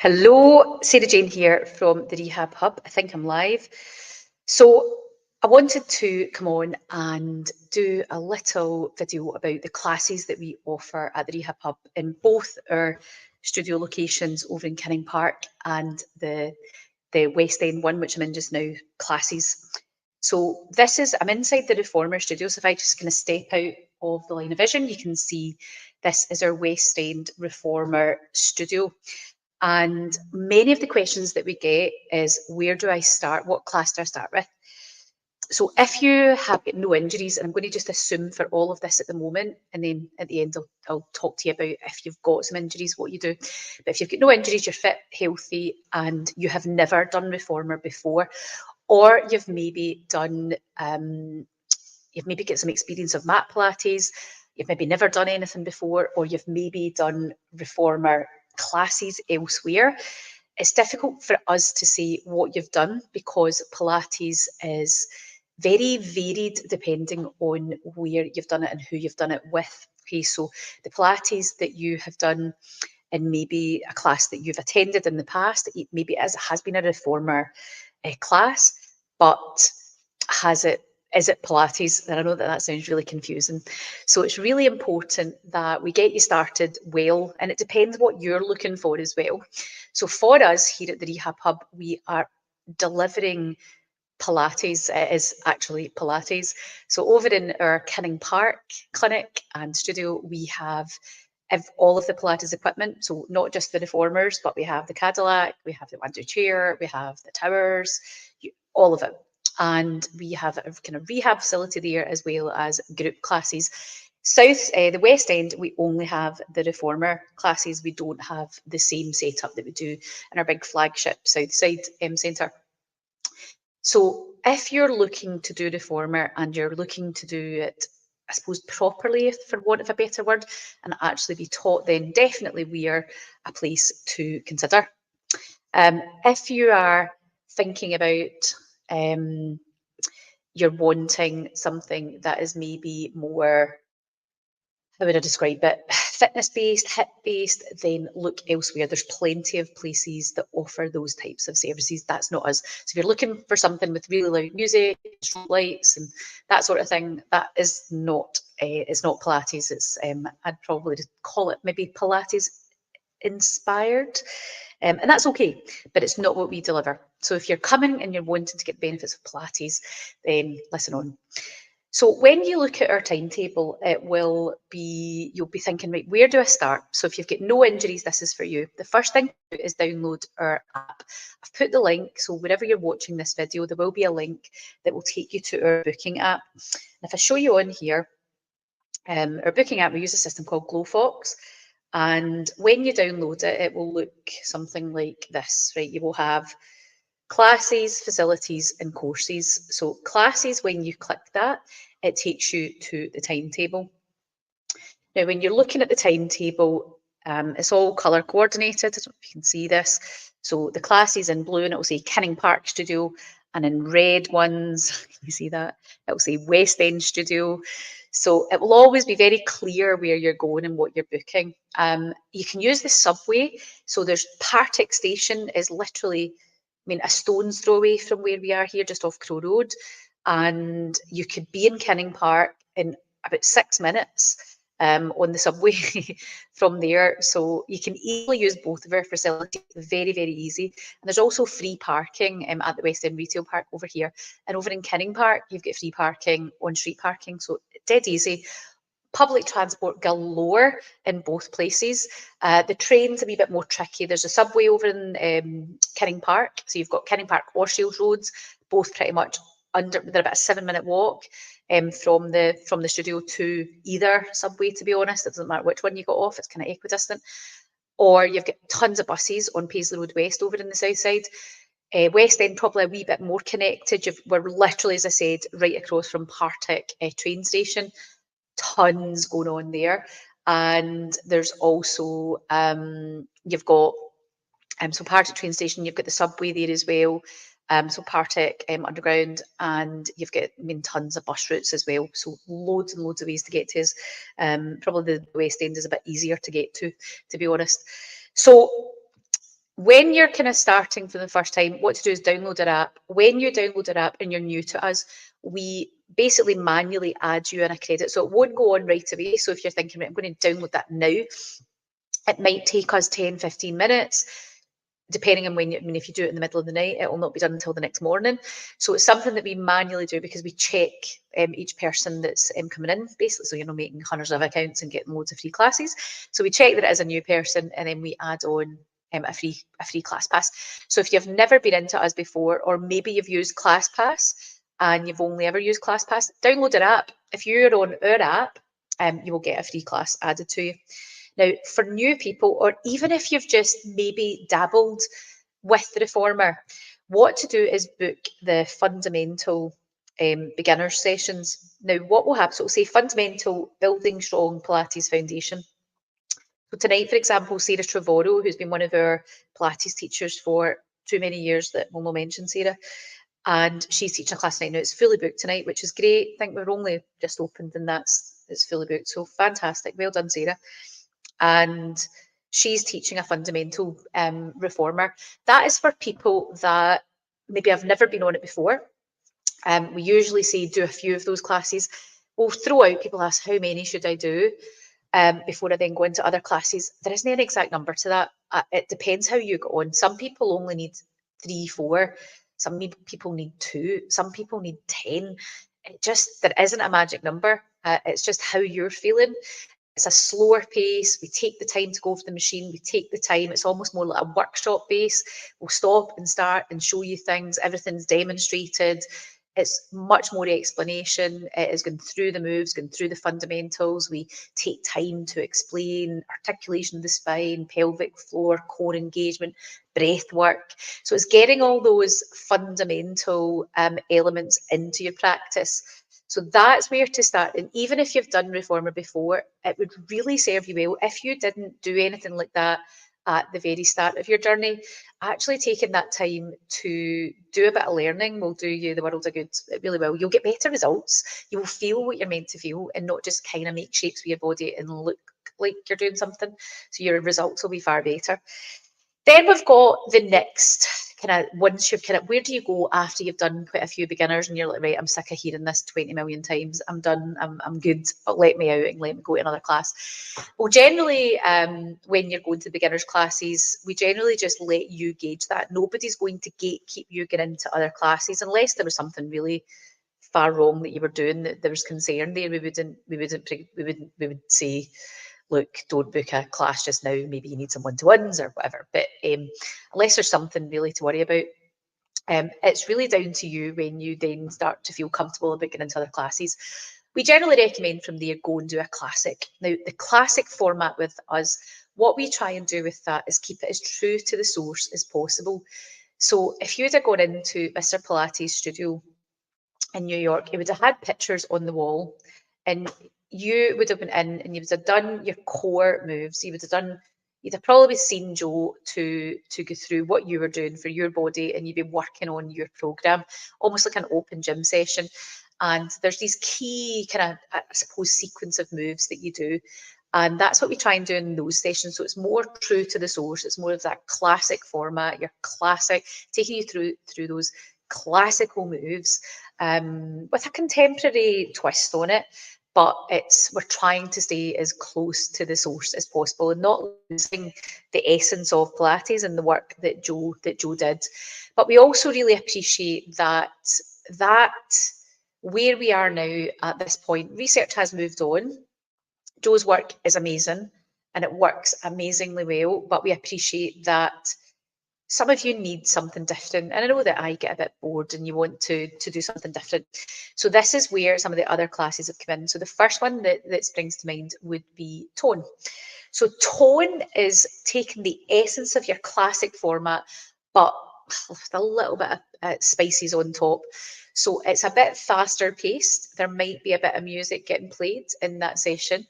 Hello, Sarah Jane here from the Rehab Hub. I think I'm live. So I wanted to come on and do a little video about the classes that we offer at the Rehab Hub in both our studio locations over in Canning Park and the West End one, which I'm in just now, classes. So I'm inside the Reformer studio. So if I just kind of step out of the line of vision, you can see this is our West End Reformer studio. And many of the questions that we get is, where do I start? What class do I start with? So if you have got no injuries, and I'm going to just assume for all of this at the moment, and then at the end I'll talk to you about if you've got some injuries, what you do. But if you've got no injuries, you're fit, healthy, and you have never done Reformer before, or you've maybe done, you've maybe got some experience of mat Pilates, you've maybe never done anything before, or you've maybe done Reformer classes elsewhere. It's difficult for us to say what you've done because Pilates is very varied depending on where you've done it and who you've done it with. Okay, so the Pilates that you have done in maybe a class that you've attended in the past, maybe has been a Reformer class, but is it Pilates? And I know that that sounds really confusing. So it's really important that we get you started well, and it depends what you're looking for as well. So for us here at the Rehab Hub, we are delivering Pilates. It is actually Pilates. So over in our Canning Park clinic and studio, we have all of the Pilates equipment. So not just the reformers, but we have the Cadillac, we have the Wandu chair, we have the towers, all of it. And we have a kind of rehab facility there as well as group classes. The West End, we only have the reformer classes. We don't have the same setup that we do in our big flagship Southside centre. So if you're looking to do reformer and you're looking to do it, I suppose, properly, for want of a better word, and actually be taught, then definitely we are a place to consider. If you are thinking about you're wanting something that is maybe more, how would I describe it, fitness-based, hip-based, then look elsewhere. There's plenty of places that offer those types of services. That's not us. So if you're looking for something with really loud music, strobe lights and that sort of thing, that is not, it's not Pilates. It's, I'd probably call it maybe Pilates inspired. And that's okay, but it's not what we deliver. So if you're coming and you're wanting to get benefits of Pilates, then listen on. So when you look at our timetable, you'll be thinking, right, where do I start? So if you've got no injuries, this is for you. The first thing to do is download our app. I've put the link, so wherever you're watching this video, there will be a link that will take you to our booking app. And if I show you on here, our booking app, we use a system called GlowFox. And when you download it, it will look something like this, right? You will have classes, facilities, and courses. So classes, when you click that, it takes you to the timetable. Now, when you're looking at the timetable, it's all colour coordinated. I don't know if you can see this. So the classes in blue, and it will say Canning Park Studio, and in red ones, can you see that? It will say West End Studio. So it will always be very clear where you're going and what you're booking. You can use the subway. So there's Partick Station is literally, I mean, a stone's throw away from where we are here, just off Crow Road. And you could be in Canning Park in about 6 minutes on the subway from there. So you can easily use both of our facilities, very, very easy. And there's also free parking at the West End Retail Park over here. And over in Canning Park, you've got free parking, on-street parking, so dead easy. Public transport galore in both places. The train's a wee bit more tricky. There's a subway over in Canning Park. So you've got Canning Park or Shields Roads, both pretty much they're about a 7-minute walk from the studio to either subway, to be honest. It doesn't matter which one you got off, it's kind of equidistant. Or you've got tons of buses on Paisley Road West over in the south side. West End probably a wee bit more connected. We're literally, as I said, right across from Partick train station. Tons going on there. And there's also, you've got, so Partick train station, you've got the subway there as well. So Partick Underground, and you've got, I mean, tons of bus routes as well. So loads and loads of ways to get to us. Probably the West End is a bit easier to get to be honest. So When you're kind of starting for the first time, what to do is download our app. When you download our app and you're new to us, we basically manually add you in a credit. So it won't go on right away. So if you're thinking, right, I'm going to download that now, it might take us 10, 15 minutes, depending on when you, I mean, if you do it in the middle of the night, it will not be done until the next morning. So it's something that we manually do because we check each person that's coming in, basically. So you're not making hundreds of accounts and getting loads of free classes. So we check that it is a new person, and then we add on a free class pass. So if you've never been into us before, or maybe you've used ClassPass and you've only ever used ClassPass, download our app. If you're on our app, you will get a free class added to you. Now, for new people, or even if you've just maybe dabbled with the reformer, what to do is book the fundamental beginner sessions. Now, what will happen? So, it'll say fundamental building strong Pilates foundation. So tonight, for example, Sarah Trevorrow, who's been one of our Pilates teachers for too many years that we'll not mention Sarah, and she's teaching a class tonight. Now it's fully booked tonight, which is great. I think we're only just opened and it's fully booked. So fantastic. Well done, Sarah. And she's teaching a fundamental reformer. That is for people that maybe have never been on it before. We usually say do a few of those classes. We'll throw out, people ask, how many should I do before I then go into other classes? There isn't an exact number to that. It depends how you go on. Some people only need 3, 4. Some people need 2. Some people need 10. There isn't a magic number. It's just how you're feeling. It's a slower pace. We take the time to go over the machine. We take the time. It's almost more like a workshop base. We'll stop and start and show you things. Everything's demonstrated. It's much more explanation. It is going through the moves, going through the fundamentals. We take time to explain articulation of the spine, pelvic floor, core engagement, breath work. So it's getting all those fundamental elements into your practice. So that's where to start. And even if you've done reformer before, it would really serve you well if you didn't do anything like that at the very start of your journey. Actually taking that time to do a bit of learning will do you the world of good. It really will. You'll get better results. You will feel what you're meant to feel and not just kind of make shapes with your body and look like you're doing something. So your results will be far better. Then we've got the next kind of, once you've kind of, where do you go after you've done quite a few beginners and you're like, right, I'm sick of hearing this 20 million times. I'm done. I'm good. Let me out and let me go to another class. Well, generally, when you're going to beginners classes, we generally just let you gauge that. Nobody's going to gatekeep you getting into other classes unless there was something really far wrong that you were doing, that there was concern there. We would say, look, don't book a class just now. Maybe you need some one-to-ones or whatever. But unless there's something really to worry about, it's really down to you when you then start to feel comfortable about getting into other classes. We generally recommend from there, go and do a classic. Now, the classic format with us, what we try and do with that is keep it as true to the source as possible. So if you'd have gone into Mr. Pilates' studio in New York, it would have had pictures on the wall, and you would have been in and you would have done your core moves. You'd have probably seen Joe to go through what you were doing for your body, and you'd be working on your program, almost like an open gym session. And there's these key kind of, I suppose, sequence of moves that you do. And that's what we try and do in those sessions. So it's more true to the source. It's more of that classic format, your classic, taking you through those classical moves with a contemporary twist on it. But we're trying to stay as close to the source as possible and not losing the essence of Pilates and the work that Joe did. But we also really appreciate that where we are now at this point, research has moved on. Joe's work is amazing and it works amazingly well, but we appreciate that some of you need something different. And I know that I get a bit bored and you want to do something different. So this is where some of the other classes have come in. So the first one that springs to mind would be tone. So tone is taking the essence of your classic format, but with a little bit of spices on top. So it's a bit faster paced. There might be a bit of music getting played in that session.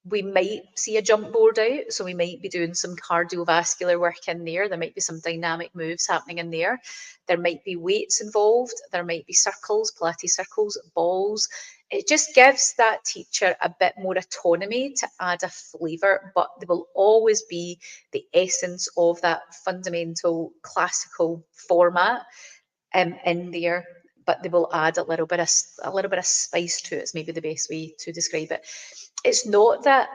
We might see a jump board out, so we might be doing some cardiovascular work in there. There might be some dynamic moves happening in there. There might be weights involved. There might be circles, Pilates circles, balls. it just gives that teacher a bit more autonomy to add a flavour, but there will always be the essence of that fundamental classical format in there, but they will add a little bit of spice to it. Is maybe the best way to describe it. It's not that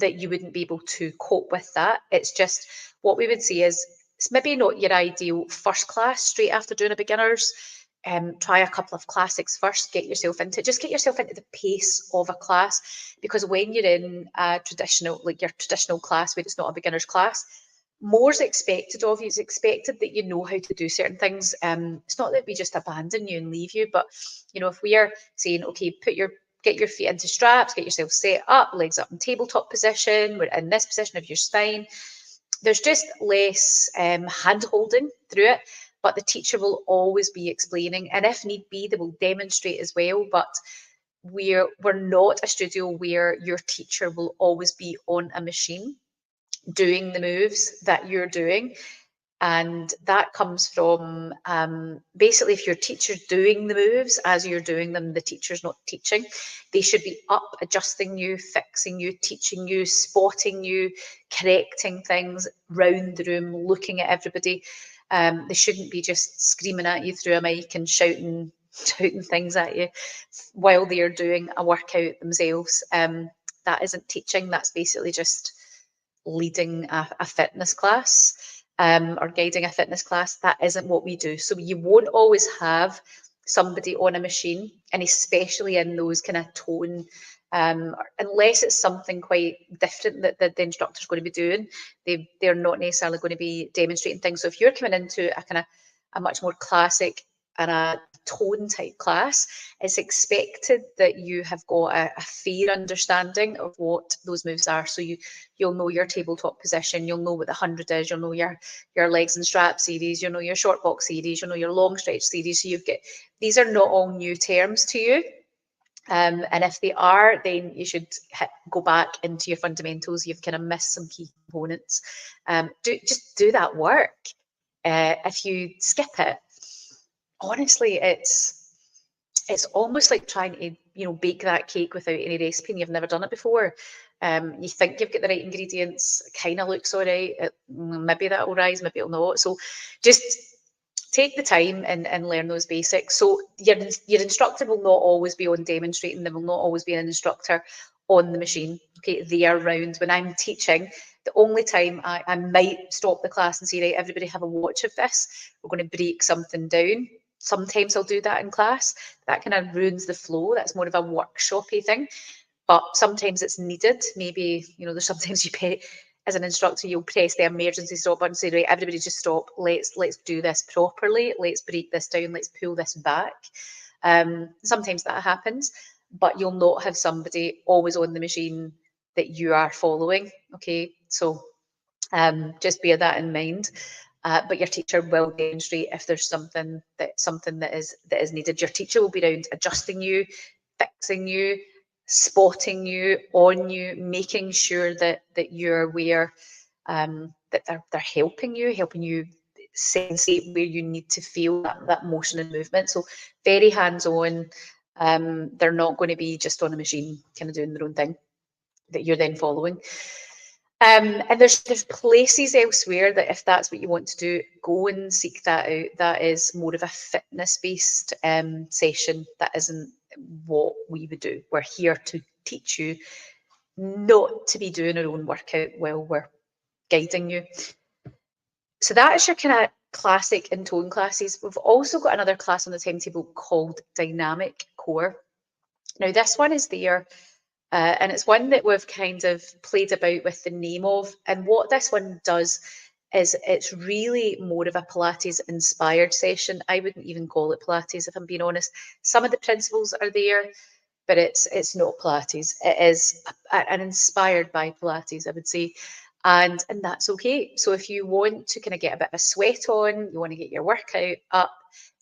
you wouldn't be able to cope with that. It's just what we would say is it's maybe not your ideal first class straight after doing a beginners. Try a couple of classics first, get yourself into the pace of a class, because when you're in a traditional, like your traditional class where it's not a beginner's class, more's expected of you. It's expected that you know how to do certain things. It's not that we just abandon you and leave you, but if we are saying, okay, get your feet into straps, get yourself set up, legs up in tabletop position, we're in this position of your spine. There's just less hand holding through it, but the teacher will always be explaining, and if need be, they will demonstrate as well. But we're not a studio where your teacher will always be on a machine doing the moves that you're doing. And that comes from basically, if your teacher's doing the moves as you're doing them, the teacher's not teaching. They should be up, adjusting you, fixing you, teaching you, spotting you, correcting things round the room, looking at everybody. They shouldn't be just screaming at you through a mic and shouting things at you while they're doing a workout themselves. That isn't teaching. That's basically just leading a fitness class, or guiding a fitness class. That isn't what we do. So you won't always have somebody on a machine, and especially in those kind of tone, unless it's something quite different that the instructor's going to be doing. They're not necessarily going to be demonstrating things. So if you're coming into a kind of a much more classic and a tone type class, it's expected that you have got a fair understanding of what those moves are. So you'll know your tabletop position, you'll know what the 100 is, you'll know your legs and strap series, you'll know your short box series, you'll know your long stretch series. So these are not all new terms to you. And if they are, then you should go back into your fundamentals. You've kind of missed some key components. Just do that work. If you skip it, honestly, it's almost like trying to bake that cake without any recipe, and you've never done it before. You think you've got the right ingredients, it kind of looks all right. Maybe that'll rise, maybe it'll not. So just take the time and learn those basics. So your instructor will not always be on demonstrating. There will not always be an instructor on the machine. Okay, they are around when I'm teaching. The only time I might stop the class and say, right, everybody have a watch of this. We're going to break something down. Sometimes I'll do that in class. That kind of ruins the flow. That's more of a workshopy thing. But sometimes it's needed. Maybe, there's sometimes as an instructor, you'll press the emergency stop button and say, right, everybody just stop. Let's do this properly. Let's break this down. Let's pull this back. Sometimes that happens, but you'll not have somebody always on the machine that you are following. Okay, so just bear that in mind. But your teacher will demonstrate if there's something that is needed. Your teacher will be around adjusting you, fixing you, spotting you, on you, making sure that you're aware, that they're helping you sensate where you need to feel that motion and movement. So very hands-on. They're not going to be just on a machine kind of doing their own thing that you're then following. And there's places elsewhere that if that's what you want to do, go and seek that out. That is more of a fitness-based session. That isn't what we would do. We're here to teach you not to be doing our own workout while we're guiding you. So that is your kind of classic and tone classes. We've also got another class on the timetable called Dynamic Core. Now this one is there. And it's one that we've kind of played about with the name of. And what this one does is it's really more of a Pilates inspired session. I wouldn't even call it Pilates, if I'm being honest. Some of the principles are there, but it's not Pilates. It is an inspired by Pilates, I would say. And that's okay. So if you want to kind of get a bit of a sweat on, you want to get your workout up,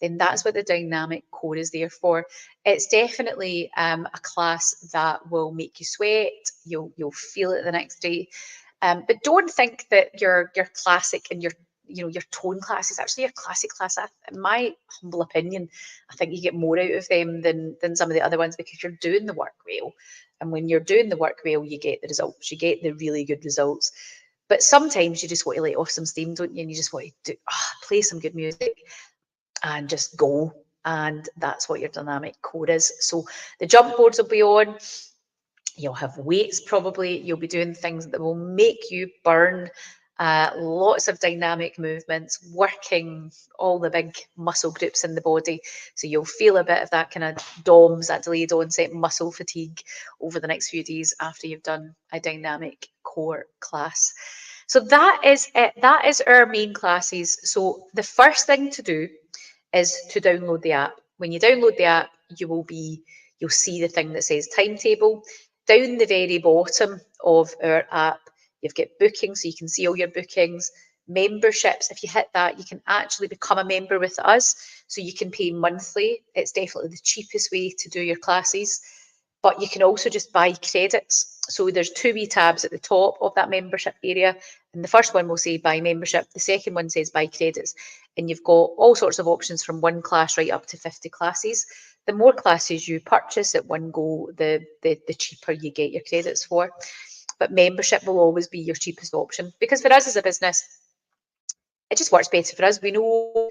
then that's what the dynamic core is there for. It's definitely a class that will make you sweat. You'll feel it the next day. But don't think that your classic and your tone classes, actually your classic class, in my humble opinion, I think you get more out of them than some of the other ones, because you're doing the work well. And when you're doing the work well, you get the results, you get the really good results. But sometimes you just want to let off some steam, don't you? And you just want to play some good music and just go. And that's what your dynamic core is. So the jump boards will be on. You'll have weights probably. You'll be doing things that will make you burn. Lots of dynamic movements, working all the big muscle groups in the body. So you'll feel a bit of that kind of DOMS, that delayed onset muscle fatigue, over the next few days after you've done a dynamic core class. So that is it. That is our main classes. So the first thing to do is to download the app. When you download the app, you'll see the thing that says timetable. Down the very bottom of our app, you've got bookings, so you can see all your bookings. Memberships, if you hit that, you can actually become a member with us. So you can pay monthly. It's definitely the cheapest way to do your classes. But you can also just buy credits. So there's two wee tabs at the top of that membership area. And the first one will say buy membership. The second one says buy credits. And you've got all sorts of options from one class right up to 50 classes. The more classes you purchase at one go, the cheaper you get your credits for. But membership will always be your cheapest option, because for us as a business, it just works better for us. We know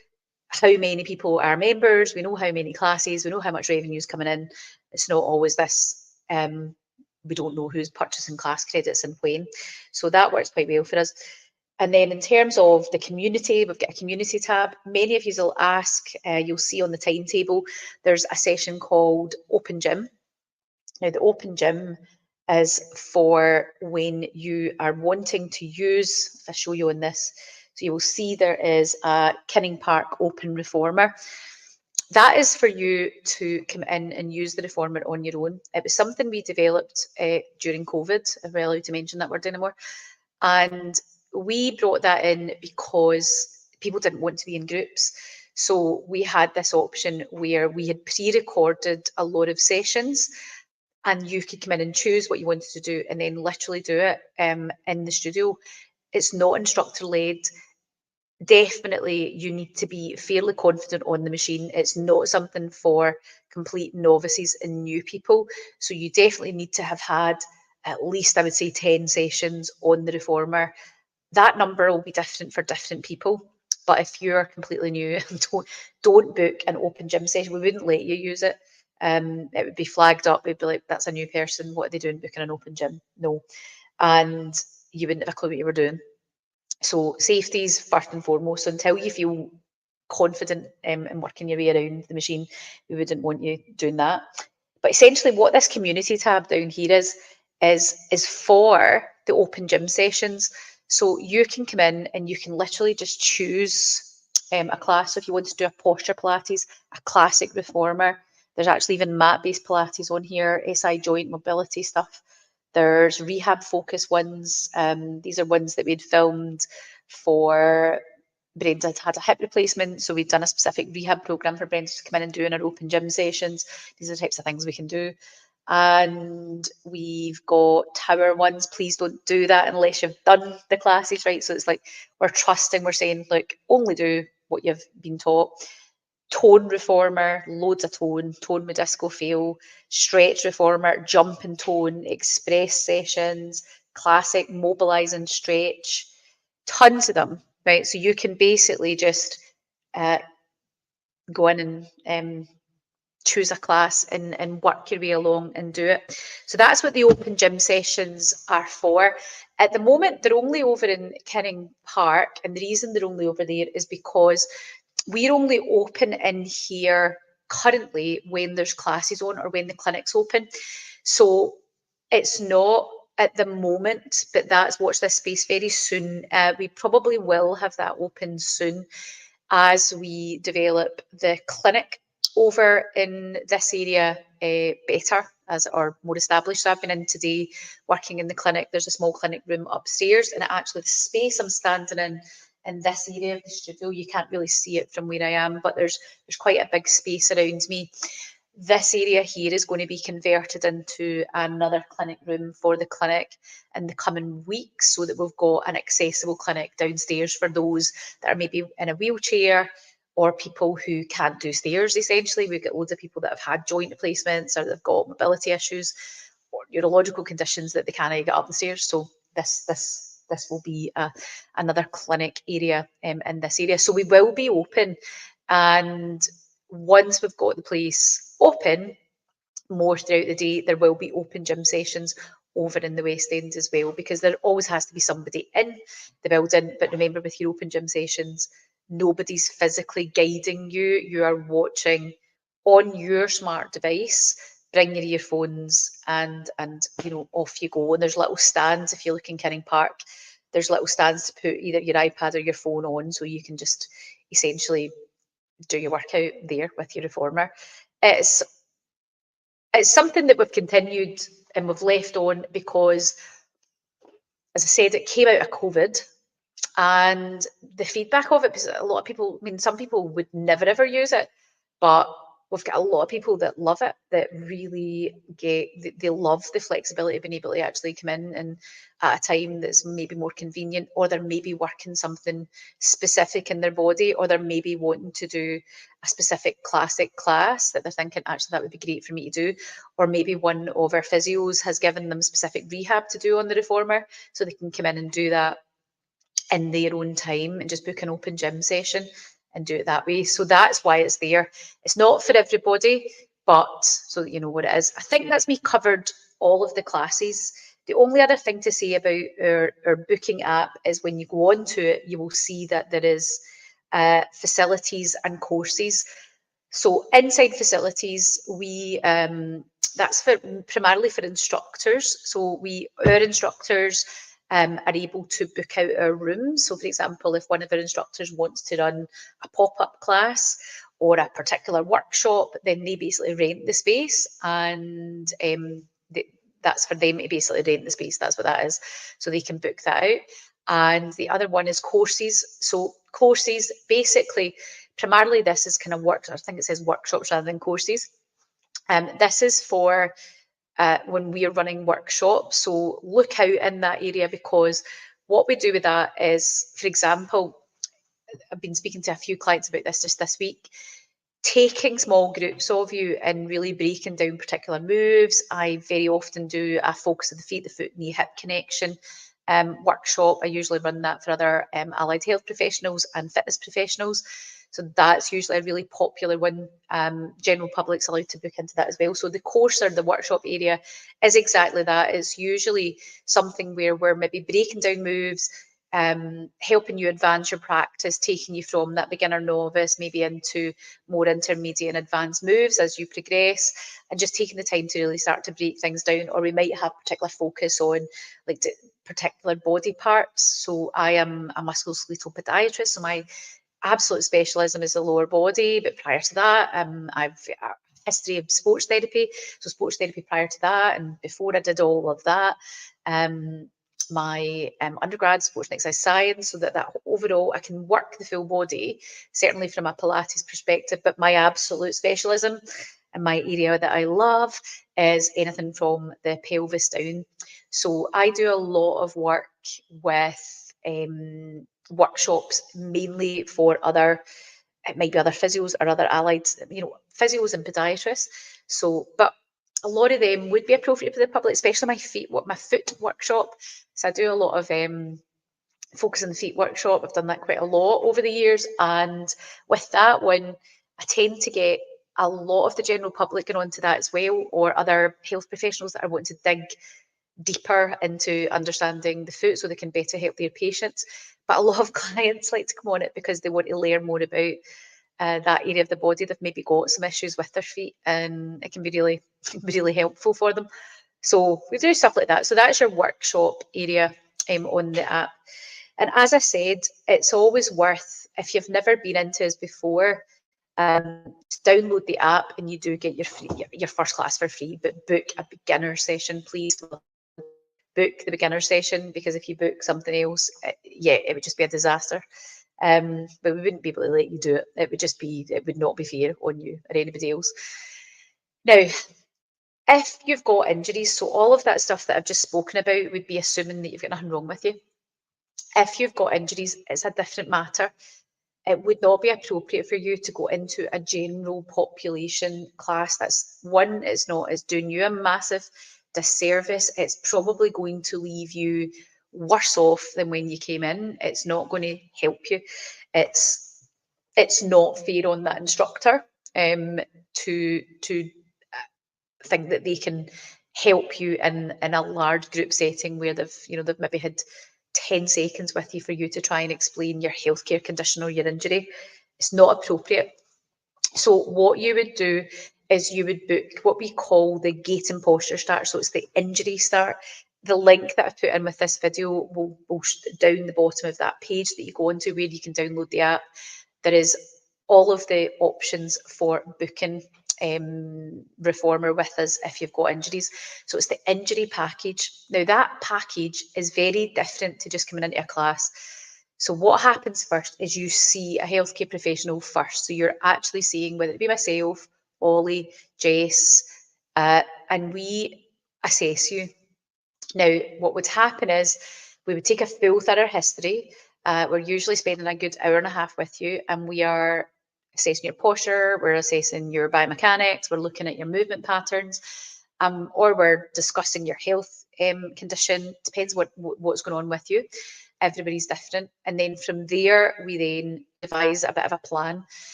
how many people are members, we know how many classes, we know how much revenue is coming in. It's not always this, we don't know who's purchasing class credits and when. So that works quite well for us. And then in terms of the community, we've got a community tab. Many of you will ask, you'll see on the timetable, there's a session called Open Gym. Now, the Open Gym is for when you are wanting to use, if I show you on this, so you will see there is a Kinning Park Open Reformer. That is for you to come in and use the reformer on your own. It was something we developed during COVID, if we're allowed to mention that word anymore. And we brought that in because people didn't want to be in groups. So we had this option where we had pre-recorded a lot of sessions, and you could come in and choose what you wanted to do and then literally do it in the studio. It's not instructor led. Definitely you need to be fairly confident on the machine. It's not something for complete novices and new people. So you definitely need to have had at least, I would say, 10 sessions on the reformer. That number will be different for different people. But if you're completely new, don't book an Open Gym session. We wouldn't let you use it. It would be flagged up. We'd be like, that's a new person. What are they doing booking an Open Gym? No. And you wouldn't have a clue what you were doing. So safety is first and foremost. So until you feel confident in working your way around the machine, we wouldn't want you doing that. But essentially what this community tab down here is for the Open Gym sessions. So you can come in and you can literally just choose a class. So if you want to do a posture Pilates, a classic reformer, there's actually even mat-based Pilates on here, SI joint mobility stuff. There's rehab focus ones. These are ones that we'd filmed for Brenda had a hip replacement, so we'd done a specific rehab program for Brenda to come in and do in our Open Gym sessions. These are the types of things we can do. And we've got tower ones. Please don't do that unless you've done the classes, right? So it's like we're trusting, we're saying, look, only do what you've been taught. Tone reformer, loads of tone with disco feel, stretch reformer, jump and tone, express sessions, classic mobilize and stretch, tons of them, right? So you can basically just go in and choose a class and work your way along and do it. So that's what the Open Gym sessions are for. At the moment, they're only over in Kinning Park, and the reason they're only over there is because we're only open in here currently when there's classes on or when the clinic's open. So it's not at the moment, but that's watch this space very soon. We probably will have that open soon as we develop the clinic over in this area better as or more established. So I've been in today working in the clinic. There's a small clinic room upstairs, and actually the space I'm standing in this area of the studio, you can't really see it from where I am, but there's quite a big space around me. This area here is going to be converted into another clinic room for the clinic in the coming weeks, so that we've got an accessible clinic downstairs for those that are maybe in a wheelchair or people who can't do stairs. Essentially, we've got loads of people that have had joint replacements, or they've got mobility issues or neurological conditions that they can't get up the stairs. So this will be another clinic area in this area. So we will be open, and once we've got the place open more throughout the day, there will be open gym sessions over in the West End as well, because there always has to be somebody in the building. But remember, with your open gym sessions, nobody's physically guiding you. You are watching on your smart device. Bring your earphones and off you go. And there's little stands if you look in Kinning Park. There's little stands to put either your iPad or your phone on, so you can just essentially do your workout there with your reformer. It's it's something that we've continued and we've left on because, as I said, it came out of COVID, and the feedback of it, because a lot of people, I mean, some people would never ever use it, but we've got a lot of people that love it, that really they love the flexibility of being able to actually come in and at a time that's maybe more convenient, or they're maybe working something specific in their body, or they're maybe wanting to do a specific classic class that they're thinking, actually, that would be great for me to do. Or maybe one of our physios has given them specific rehab to do on the reformer, so they can come in and do that in their own time and just book an open gym session and do it that way. So that's why it's there. It's not for everybody, but so that you know what it is. I think that's me covered all of the classes. The only other thing to say about our booking app is when you go onto it, you will see that there is facilities and courses. So inside facilities, we that's for primarily for instructors. So our instructors are able to book out our rooms. So, for example, if one of our instructors wants to run a pop-up class or a particular workshop, then they basically rent the space, and that's for them to basically rent the space. That's what that is. So they can book that out. And the other one is courses. So courses, basically, primarily this is kind of works. I think it says workshops rather than courses. This is for when we are running workshops. So look out in that area, because what we do with that is, for example, I've been speaking to a few clients about this just this week, taking small groups of you and really breaking down particular moves. I very often do a focus of the feet, the foot, knee, hip connection workshop. I usually run that for other allied health professionals and fitness professionals. So that's usually a really popular one. General public's allowed to book into that as well. So the course or the workshop area is exactly that. It's usually something where we're maybe breaking down moves, helping you advance your practice, taking you from that beginner novice maybe into more intermediate and advanced moves as you progress, and just taking the time to really start to break things down. Or we might have particular focus on like particular body parts. So I am a musculoskeletal podiatrist, so my absolute specialism is the lower body, but prior to that, I've a history of sports therapy. So sports therapy prior to that, and before I did all of that, my undergrad sports and exercise science, so that overall I can work the full body, certainly from a Pilates perspective. But my absolute specialism and my area that I love is anything from the pelvis down. So I do a lot of work with workshops, mainly for it might be other physios or other allied, physios and podiatrists. So, but a lot of them would be appropriate for the public, especially my foot workshop. So I do a lot of focus on the feet workshop. I've done that quite a lot over the years, and with that one, I tend to get a lot of the general public going onto that as well, or other health professionals that are wanting to dig deeper into understanding the foot so they can better help their patients. But a lot of clients like to come on it because they want to learn more about that area of the body. They've maybe got some issues with their feet, and it can be really helpful for them. So we do stuff like that. So that's your workshop area on the app. And as I said, it's always worth, if you've never been into us before, download the app and you do get your first class for free, but book a beginner session, please. Book the beginner session, because if you book something else, it would just be a disaster. But we wouldn't be able to let you do it. It would not be fair on you or anybody else. Now, if you've got injuries, so all of that stuff that I've just spoken about would be assuming that you've got nothing wrong with you. If you've got injuries, it's a different matter. It would not be appropriate for you to go into a general population class. That's one, it's doing you a massive disservice. It's probably going to leave you worse off than when you came in. It's not going to help you. It's not fair on that instructor to think that they can help you in a large group setting where they've maybe had 10 seconds with you for you to try and explain your healthcare condition or your injury. It's not appropriate. So what you would do is you would book what we call the gait and posture start. So it's the injury start. The link that I've put in with this video will down the bottom of that page that you go into where you can download the app. There is all of the options for booking reformer with us if you've got injuries. So it's the injury package. Now that package is very different to just coming into a class. So what happens first is you see a healthcare professional first. So you're actually seeing, whether it be myself, Ollie, Jess, and we assess you. Now, what would happen is we would take a full thorough history. We're usually spending a good hour and a half with you, and we are assessing your posture, we're assessing your biomechanics, we're looking at your movement patterns, or we're discussing your health condition. Depends what's going on with you. Everybody's different. And then from there, we then devise a bit of a plan.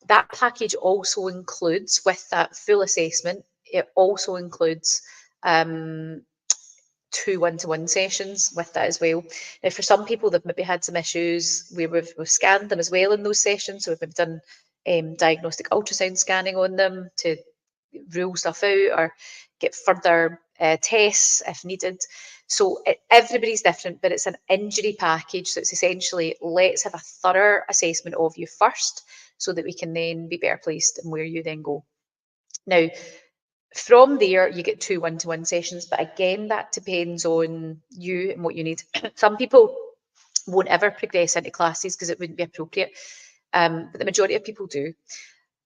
That package also includes, with that full assessment, it also includes 2 one-to-one sessions with that as well. Now, for some people, they've maybe had some issues where we've scanned them as well in those sessions. So we've maybe done diagnostic ultrasound scanning on them to rule stuff out or get further tests if needed. So everybody's different, but it's an injury package. So it's essentially, let's have a thorough assessment of you first so that we can then be better placed and where you then go. Now, from there, you get 2 one-to-one sessions, but again, that depends on you and what you need. Some people won't ever progress into classes because it wouldn't be appropriate, but the majority of people do.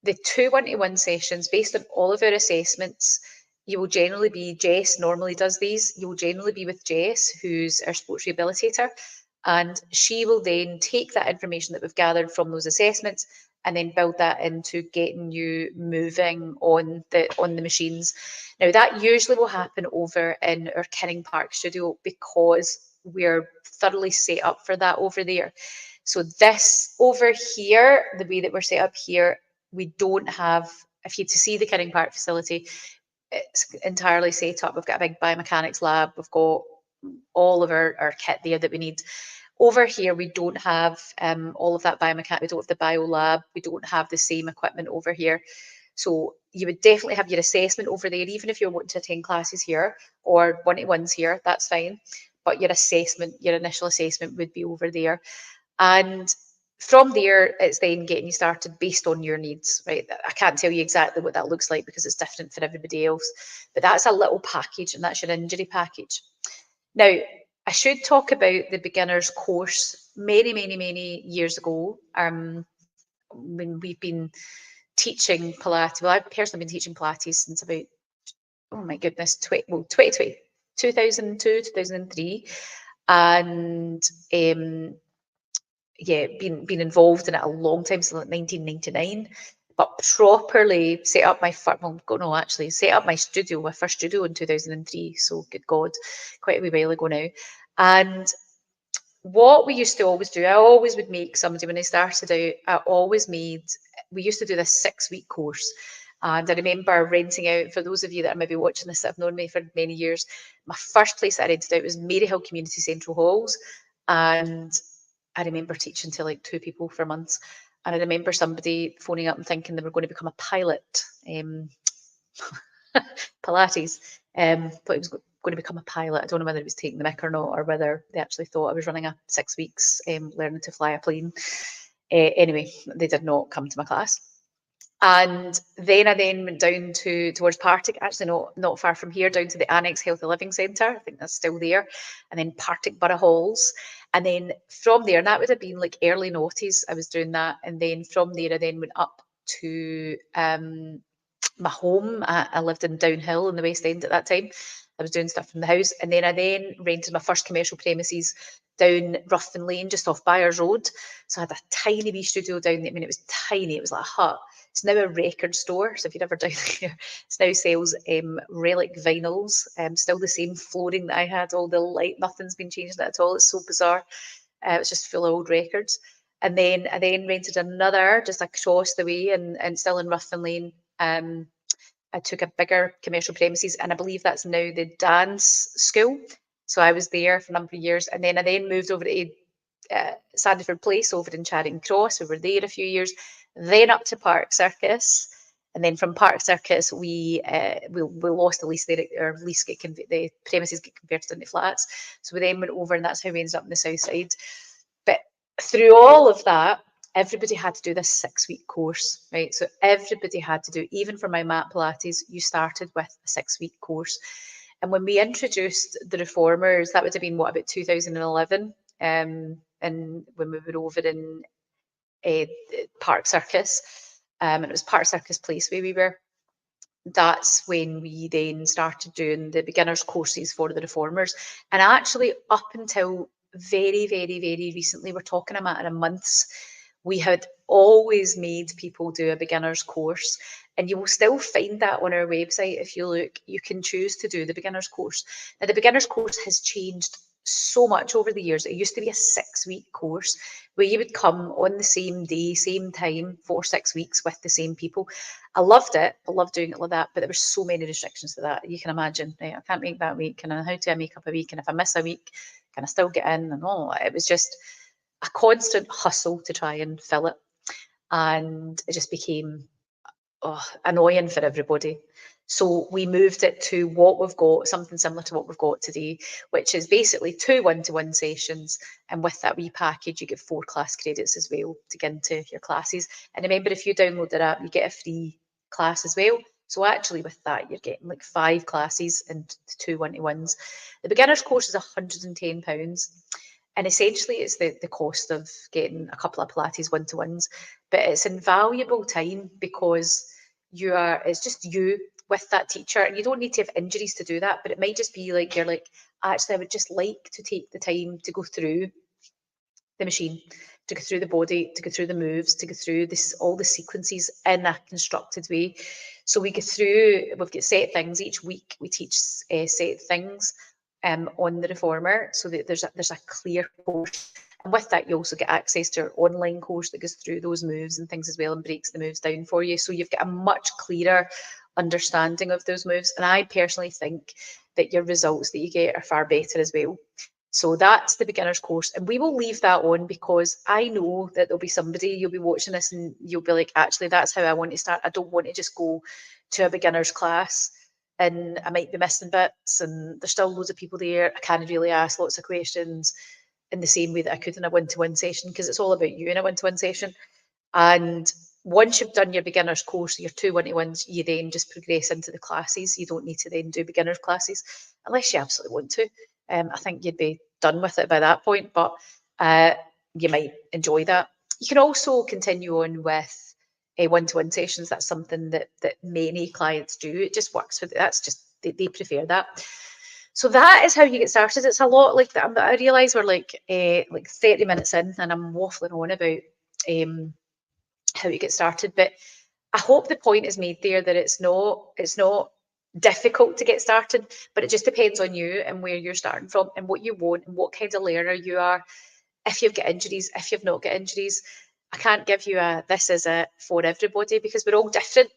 The 2 one-to-one sessions, based on all of our assessments, you will generally be, Jess normally does these, you will generally be with Jess, who's our sports rehabilitator, and she will then take that information that we've gathered from those assessments and then build that into getting you moving on the machines. Now that usually will happen over in our Kinning Park studio because we're thoroughly set up for that over there. So this over here, the way that we're set up here, we don't have, if you to see the Kinning Park facility, it's entirely set up. We've got a big biomechanics lab. We've got all of our kit there that we need. Over here, we don't have all of that biomechanics. We don't have the bio lab. We don't have the same equipment over here. So you would definitely have your assessment over there, even if you're wanting to attend classes here or one-to-ones here, that's fine. But your assessment, your initial assessment would be over there. And from there, it's then getting you started based on your needs, right? I can't tell you exactly what that looks like because it's different for everybody else, but that's a little package and that's your injury package. Now, I should talk about the beginner's course many, many, many years ago. When we've been teaching Pilates, well, I've personally been teaching Pilates since about, oh my goodness, 2020, 2002, 2003. And yeah, been involved in it a long time, since like 1999, but properly set up my set up my studio, my first studio in 2003. So good God, quite a wee while ago now. And what we used to always do, I always would make somebody when I started out. We used to do this 6-week course. And I remember renting out, for those of you that are maybe watching this that have known me for many years, my first place that I rented out was Maryhill Community Central Halls. And I remember teaching to like 2 people for months. And I remember somebody phoning up and thinking they were going to become a pilot, Pilates. Thought he was going to become a pilot. I don't know whether he was taking the mick or not, or whether they actually thought I was running a 6 weeks learning to fly a plane. Anyway, they did not come to my class. And then I went down towards Partick, actually not far from here, down to the Annex Healthy Living Centre. I think that's still there. And then Partick Borough Halls. And then from there, and that would have been like early noughties, I was doing that. And then from there, I then went up to my home. I lived in Downhill in the West End at that time. I was doing stuff from the house, and then I rented my first commercial premises down Ruthven Lane, just off Byres Road. So I had a tiny wee studio down there. I mean, it was tiny. It was like a hut. It's now a record store. So if you're ever down there, it now sells relic vinyls. Still the same flooring that I had. All the light, nothing's been changed at all. It's so bizarre. It was just full of old records. And then I rented another just across the way and still in Ruthven Lane. I took a bigger commercial premises, and I believe that's now the dance school. So I was there for a number of years, and then I moved over to Sandiford Place over in Charing Cross. We were there a few years, then up to Park Circus, and then from Park Circus we lost the lease there. Our lease the premises get converted into flats. So we then went over, and that's how we ended up on the south side. But through all of that, everybody had to do this 6-week course, right? So everybody had to do, even for my mat Pilates, you started with a 6-week course. And when we introduced the reformers, that would have been what, about 2011, and when we were over in Park Circus, and it was Park Circus Place where we were. That's when we then started doing the beginners courses for the reformers. And actually, up until very, very, very recently, we're talking a matter of months, we had always made people do a beginner's course. And you will still find that on our website. If you look, you can choose to do the beginner's course. Now, the beginner's course has changed so much over the years. It used to be a 6-week course where you would come on the same day, same time for 6 weeks with the same people. I loved it. I loved doing it like that, but there were so many restrictions to that. You can imagine, right? I can't make that week. And how do I make up a week? And if I miss a week, can I still get in? And all it was just a constant hustle to try and fill it. And it just became annoying for everybody. So we moved it to what we've got, something similar to what we've got today, which is basically 2 one-to-one sessions. And with that wee package, you get 4 class credits as well to get into your classes. And remember, if you download it app, you get a free class as well. So actually with that, you're getting like 5 classes and 2 one-to-ones. The beginner's course is £110. And essentially it's the cost of getting a couple of Pilates one-to-ones. But it's invaluable time because it's just you with that teacher, and you don't need to have injuries to do that, but it might just be like you're like, actually I would just like to take the time to go through the machine, to go through the body, to go through the moves, to go through this, all the sequences in a constructed way. So we go through, we've got set things each week. We teach set things on the reformer, so that there's a clear course. And with that, you also get access to our online course that goes through those moves and things as well and breaks the moves down for you. So you've got a much clearer understanding of those moves. And I personally think that your results that you get are far better as well. So that's the beginner's course. And we will leave that on because I know that there'll be somebody, you'll be watching this and you'll be like, actually, that's how I want to start. I don't want to just go to a beginner's class and I might be missing bits and there's still loads of people there. I can't really ask lots of questions in the same way that I could in a one-to-one session, because it's all about you in a one-to-one session. And once you've done your beginner's course, your 2 one-to-ones, you then just progress into the classes. You don't need to then do beginner's classes unless you absolutely want to. I think you'd be done with it by that point, but you might enjoy that. You can also continue on with one-to-one sessions. That's something that many clients do. It just works with, that's just, they prefer that. So that is how you get started. It's a lot like that. I realise we're like 30 minutes in and I'm waffling on about how you get started, but I hope the point is made there that it's not difficult to get started, but it just depends on you and where you're starting from and what you want and what kind of learner you are. If you've got injuries, if you've not got injuries, I can't give you a this is it for everybody because we're all different.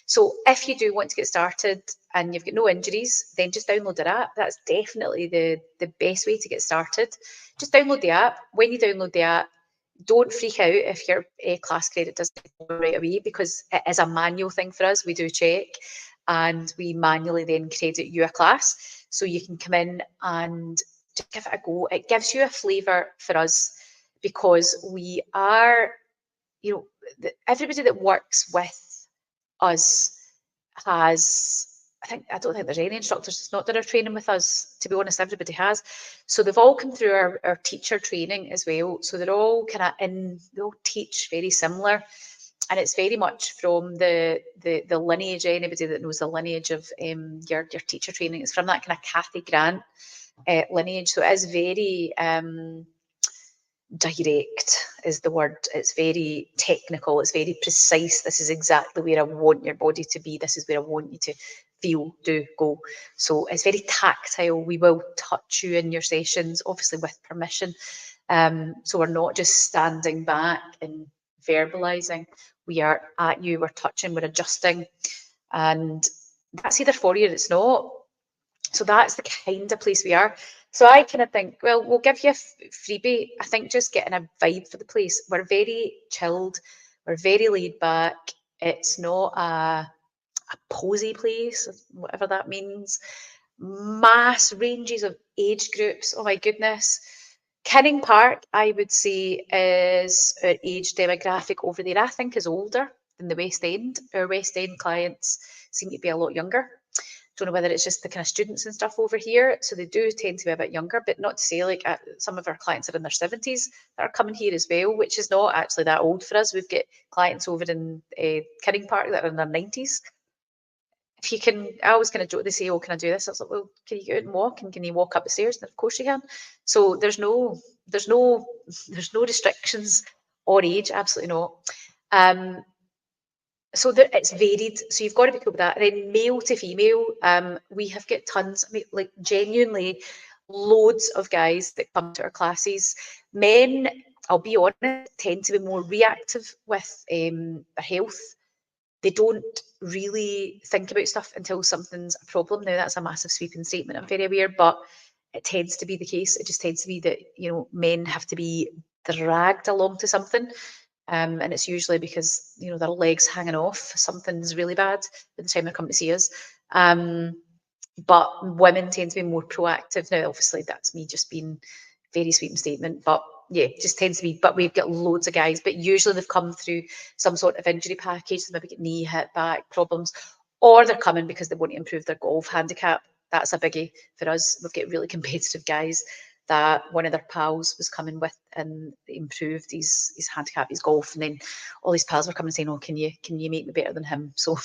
So if you do want to get started and you've got no injuries, then just download the app. That's definitely the best way to get started. Just download the app. When you download the app, don't freak out if your class credit doesn't go right away, because it is a manual thing for us. We do check and we manually then credit you a class. So you can come in and just give it a go. It gives you a flavour for us because we are, everybody that works with us has, I don't think there's any instructors that's not done our training with us. To be honest, everybody has. So they've all come through our teacher training as well. So they're all they all teach very similar. And it's very much from the lineage. Anybody that knows the lineage of your teacher training, it's from that kind of Kathy Grant lineage. So it is very direct is the word. It's very technical. It's very precise. This is exactly where I want your body to be. This is where I want you to feel, do, go. So it's very tactile. We will touch you in your sessions, obviously with permission. So we're not just standing back and verbalizing. We are at you, we're touching, we're adjusting. And that's either for you or it's not. So that's the kind of place we are. So I kind of think, well, we'll give you a freebie. I think just getting a vibe for the place. We're very chilled. We're very laid back. It's not a posy place, whatever that means. Mass ranges of age groups. Oh my goodness. Kinning Park, I would say, is our age demographic over there, I think, is older than the West End. Our West End clients seem to be a lot younger. Don't know whether it's just the kind of students and stuff over here. So they do tend to be a bit younger, but not to say like some of our clients are in their 70s that are coming here as well, which is not actually that old for us. We've got clients over in Kinning Park that are in their 90s. If you can, I always kind of joke, they say, oh, can I do this? I was like, well, can you go out and walk? And can you walk up the stairs? And of course you can. So there's no restrictions or age, absolutely not. So it's varied. So you've got to be cool with that. And then male to female, we have got tons, I mean, like genuinely loads of guys that come to our classes. Men, I'll be honest, tend to be more reactive with their health. They don't really think about stuff until something's a problem. Now that's a massive sweeping statement, I'm very aware, but it tends to be the case. It just tends to be that, you know, men have to be dragged along to something. And it's usually because, you know, their legs hanging off, something's really bad by the time they come to see us. But women tend to be more proactive. Now, obviously, that's me just being very sweeping statement, but yeah, just tends to be. But we've got loads of guys, but usually they've come through some sort of injury package, maybe get knee, hip, back problems, or they're coming because they want to improve their golf handicap. That's a biggie for us. We've got really competitive guys that one of their pals was coming with and improved his handicap, his golf, and then all his pals were coming saying, "Oh, can you make me better than him?" So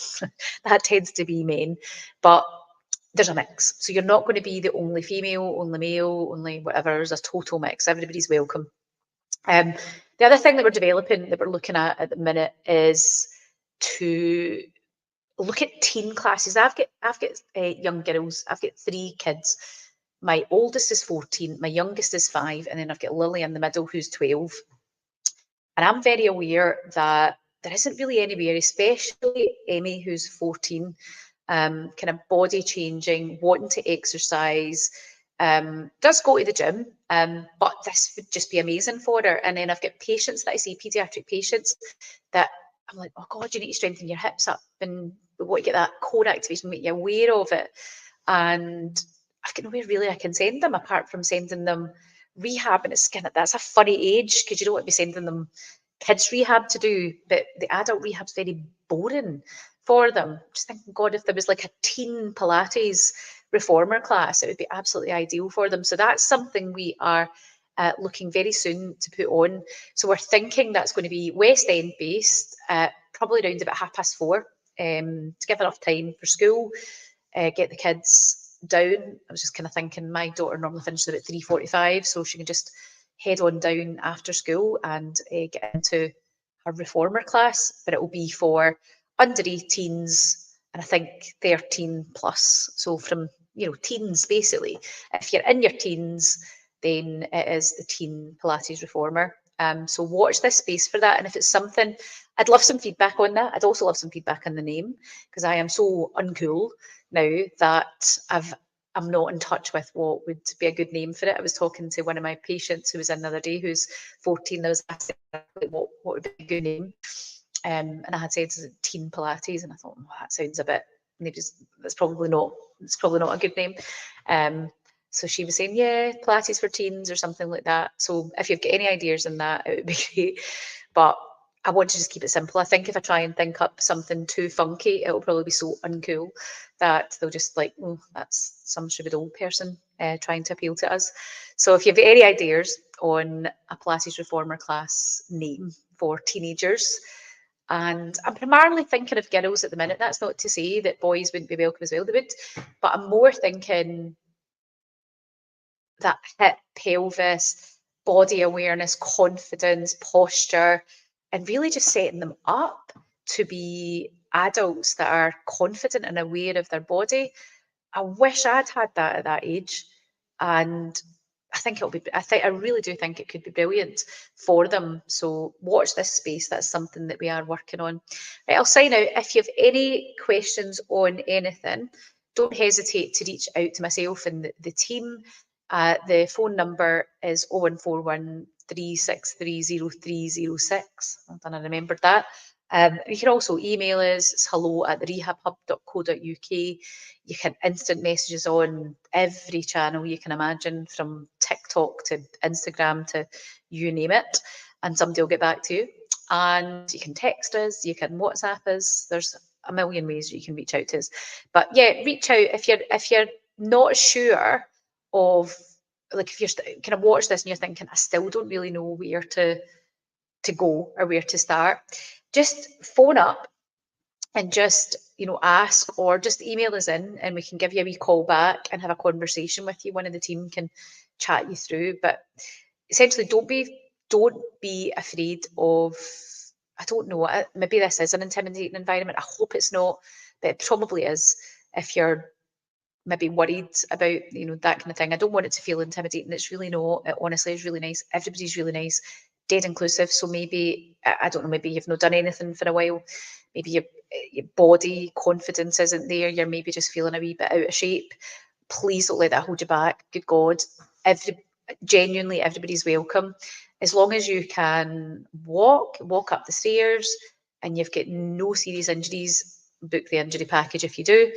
that tends to be men, but there's a mix. So you're not going to be the only female, only male, only whatever. There's a total mix. Everybody's welcome. The other thing that we're developing, that we're looking at the minute, is to look at teen classes. I've got young girls. I've got 3 kids. My oldest is 14, my youngest is 5, and then I've got Lily in the middle who's 12. And I'm very aware that there isn't really anywhere, especially Emmy who's 14, kind of body changing, wanting to exercise, does go to the gym, but this would just be amazing for her. And then I've got patients that I see, pediatric patients, that I'm like, oh God, you need to strengthen your hips up and we want to get that core activation, make you aware of it. And I've got nowhere really I can send them apart from sending them rehab. And it's kind of, that's a funny age because you don't want to be sending them kids rehab to do, but the adult rehab's very boring for them. Just thinking, God, if there was like a teen Pilates reformer class, it would be absolutely ideal for them. So that's something we are looking very soon to put on. So we're thinking that's going to be West End based, probably around about 4:30, to give enough time for school, get the kids down. I was just kind of thinking my daughter normally finishes about 3:45, so she can just head on down after school and get into her reformer class, but it will be for under 18s and I think 13 plus. So from, you know, teens basically. If you're in your teens, then it is the teen Pilates reformer. So watch this space for that. And if it's something, I'd love some feedback on that. I'd also love some feedback on the name because I am so uncool now that I'm not in touch with what would be a good name for it. I was talking to one of my patients who was in the other day who's 14. I was asking what would be a good name. And I had said teen Pilates, and I thought, oh, that sounds a bit, maybe it's probably not a good name. So she was saying, yeah, Pilates for teens or something like that. So if you've got any ideas on that, it would be great. But I want to just keep it simple. I think if I try and think up something too funky, it'll probably be so uncool that they'll just like, oh, that's some stupid old person trying to appeal to us. So if you have any ideas on a Pilates reformer class name for teenagers, And I'm primarily thinking of girls at the minute. That's not to say that boys wouldn't be welcome as well, they would. But I'm more thinking that hip, pelvis, body awareness, confidence, posture, and really just setting them up to be adults that are confident and aware of their body. I wish I'd had that at that age. And I really do think it could be brilliant for them. So watch this space. That's something that we are working on. Right, I'll sign out. If you have any questions on anything, don't hesitate to reach out to myself and the team. The phone number is 0141 3630306. I don't know, I remembered that. You can also email us. It's hello@therehabhub.co.uk. You can instant messages on every channel you can imagine, from TikTok to Instagram to you name it, and somebody will get back to you. And you can text us, you can WhatsApp us. There's a million ways that you can reach out to us. But yeah, reach out if you're not sure of, like, if you're kind of watch this and you're thinking, I still don't really know where to go or where to start. Just phone up and just, ask, or just email us in and we can give you a wee call back and have a conversation with you. One of the team can chat you through. But essentially, don't be afraid of, I don't know, maybe this is an intimidating environment. I hope it's not, but it probably is. If you're maybe worried about, that kind of thing, I don't want it to feel intimidating. It's really not. It honestly is really nice. Everybody's really nice, dead inclusive. So maybe, I don't know, maybe you've not done anything for a while. Maybe your body confidence isn't there. You're maybe just feeling a wee bit out of shape. Please don't let that hold you back. Good God, genuinely everybody's welcome. As long as you can walk up the stairs and you've got no serious injuries, book the injury package if you do,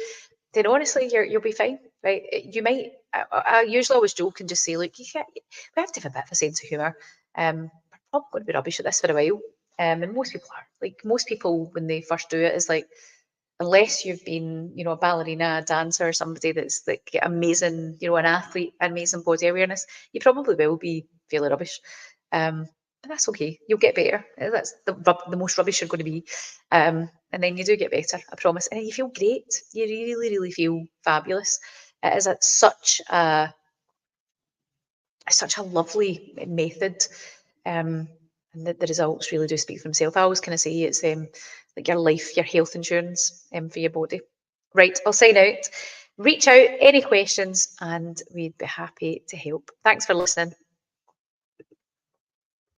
then honestly you'll be fine, right? You might. I usually always joke and just say, look, we have to have a bit of a sense of humour. We're probably going to be rubbish at this for a while, and most people are. Like, most people when they first do it is like, unless you've been, a ballerina, a dancer, or somebody that's like amazing, an athlete, amazing body awareness, you probably will be fairly rubbish. But that's okay. You'll get better. That's the most rubbish you're going to be. And then you do get better, I promise. And then you feel great. You really, really feel fabulous. It is such a lovely method. And the results really do speak for themselves. I always kind of say it's like your health insurance for your body. Right, I'll sign out. Reach out, any questions, and we'd be happy to help. Thanks for listening.